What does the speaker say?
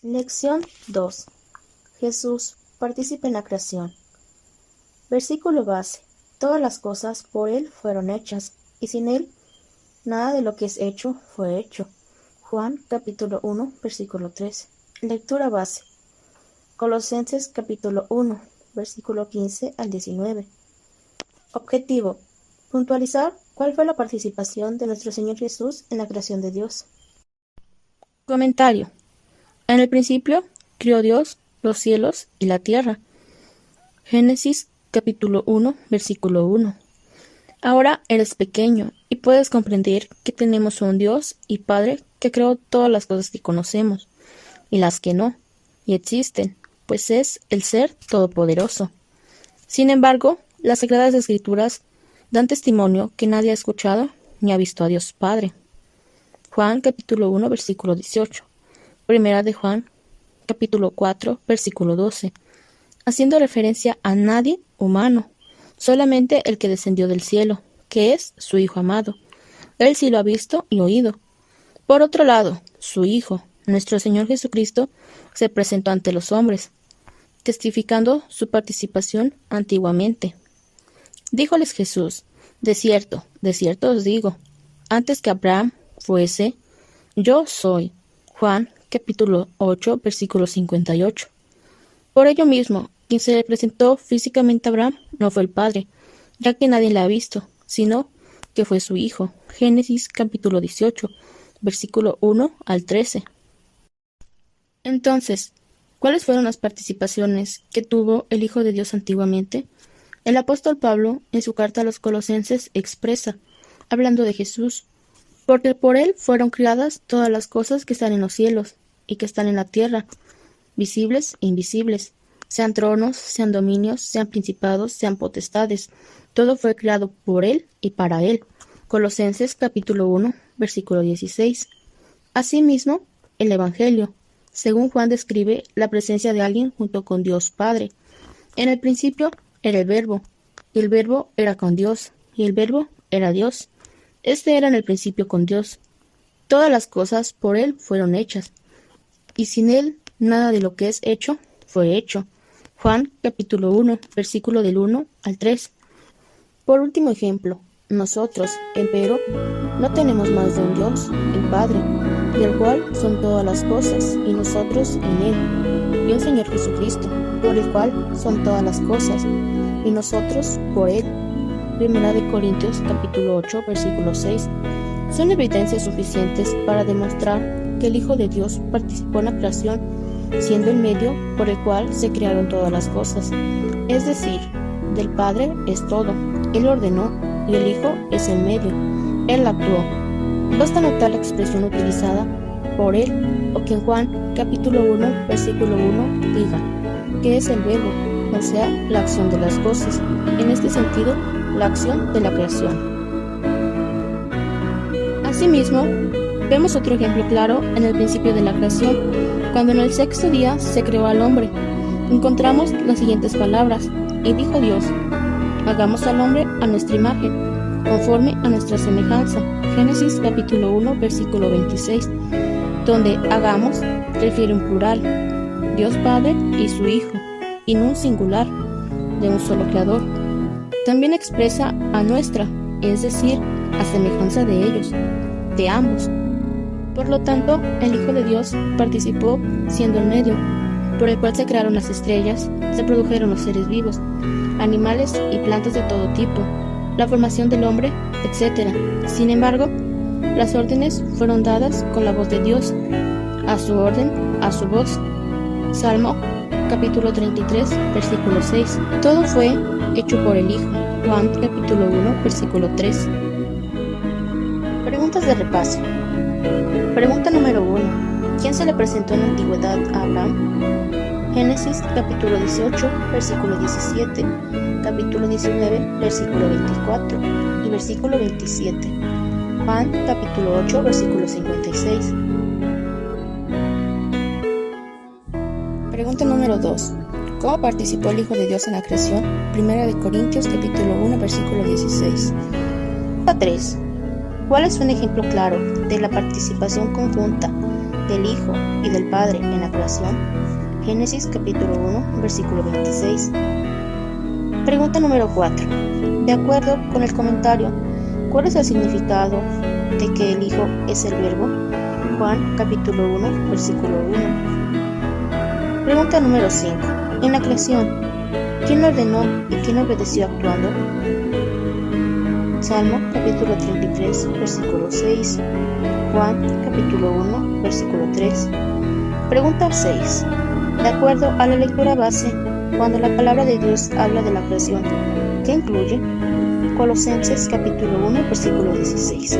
Lección 2. Jesús participa en la creación. Versículo base. Todas las cosas por Él fueron hechas, y sin Él nada de lo que es hecho fue hecho. Juan capítulo 1, versículo 3. Lectura base. Colosenses capítulo 1, versículo 15 al 19. Objetivo: puntualizar cuál fue la participación de nuestro Señor Jesús en la creación de Dios. Comentario: en el principio crió Dios los cielos y la tierra. Génesis capítulo 1, versículo 1. Ahora eres pequeño y puedes comprender que tenemos un Dios y Padre que creó todas las cosas que conocemos y las que no, y existen, pues es el Ser Todopoderoso. Sin embargo, las Sagradas Escrituras dan testimonio que nadie ha escuchado ni ha visto a Dios Padre. Juan capítulo 1, versículo 18. Primera de Juan capítulo 4, versículo 12. Haciendo referencia a nadie humano, solamente el que descendió del cielo, que es su Hijo amado. Él sí lo ha visto y oído. Por otro lado, su Hijo, nuestro Señor Jesucristo, se presentó ante los hombres, testificando su participación antiguamente. Díjoles Jesús: de cierto os digo, antes que Abraham fuese, yo soy. Juan capítulo 8, versículo 58. Por ello mismo, quien se le presentó físicamente a Abraham no fue el Padre, ya que nadie le ha visto, sino que fue su Hijo. Génesis capítulo 18, versículo 1 al 13. Entonces, ¿cuáles fueron las participaciones que tuvo el Hijo de Dios antiguamente? El apóstol Pablo, en su carta a los Colosenses, expresa, hablando de Jesús: porque por Él fueron creadas todas las cosas que están en los cielos y que están en la tierra, visibles e invisibles, sean tronos, sean dominios, sean principados, sean potestades. Todo fue creado por Él y para Él. Colosenses capítulo 1, versículo 16. Asimismo, el Evangelio, según Juan, describe la presencia de alguien junto con Dios Padre. En el principio era el Verbo, y el Verbo era con Dios, y el Verbo era Dios. Este era en el principio con Dios. Todas las cosas por Él fueron hechas, y sin Él nada de lo que es hecho fue hecho. Juan capítulo 1, versículo del 1 al 3. Por último ejemplo, nosotros, empero, no tenemos más de un Dios, el Padre, del cual son todas las cosas, y nosotros en Él, y un Señor Jesucristo, por el cual son todas las cosas, y nosotros por Él. Primera de Corintios capítulo 8, versículo 6. Son evidencias suficientes para demostrar que el Hijo de Dios participó en la creación, siendo el medio por el cual se crearon todas las cosas. Es decir, del Padre es todo, Él ordenó, y el Hijo es el medio, Él actuó. Basta notar la expresión utilizada por Él, o que en Juan capítulo 1, versículo 1 diga que es el verbo, o sea, la acción de las cosas. En este sentido, la acción de la creación. Asimismo, vemos otro ejemplo claro en el principio de la creación, cuando en el sexto día se creó al hombre. Encontramos las siguientes palabras: y dijo Dios: hagamos al hombre a nuestra imagen, conforme a nuestra semejanza. Génesis capítulo 1, versículo 26, donde hagamos refiere un plural, Dios Padre y su Hijo, y no un singular, de un solo creador. También expresa a nuestra, es decir, a semejanza de ellos, de ambos. Por lo tanto, el Hijo de Dios participó siendo el medio, por el cual se crearon las estrellas, se produjeron los seres vivos, animales y plantas de todo tipo, la formación del hombre, etc. Sin embargo, las órdenes fueron dadas con la voz de Dios, a su orden, a su voz. Salmo capítulo 33, versículo 6. Todo fue hecho por el Hijo. Juan capítulo 1, versículo 3. Preguntas de repaso. Pregunta número 1. ¿Quién se le presentó en la antigüedad a Abraham? Génesis capítulo 18, versículo 17, capítulo 19, versículo 24 y versículo 27. Juan capítulo 8, versículo 56. Pregunta número 2. ¿Cómo participó el Hijo de Dios en la creación? Primera de Corintios capítulo 1, versículo 16. Pregunta 3. ¿Cuál es un ejemplo claro de la participación conjunta del Hijo y del Padre en la creación? Génesis capítulo 1, versículo 26. Pregunta número 4. De acuerdo con el comentario, ¿cuál es el significado de que el Hijo es el Verbo? Juan capítulo 1, versículo 1. Pregunta número 5. En la creación, ¿quién ordenó y quién obedeció actuando? Salmo capítulo 33, versículo 6. Juan capítulo 1, versículo 3. Pregunta 6. De acuerdo a la lectura base, cuando la palabra de Dios habla de la creación, ¿qué incluye? Colosenses capítulo 1, versículo 16.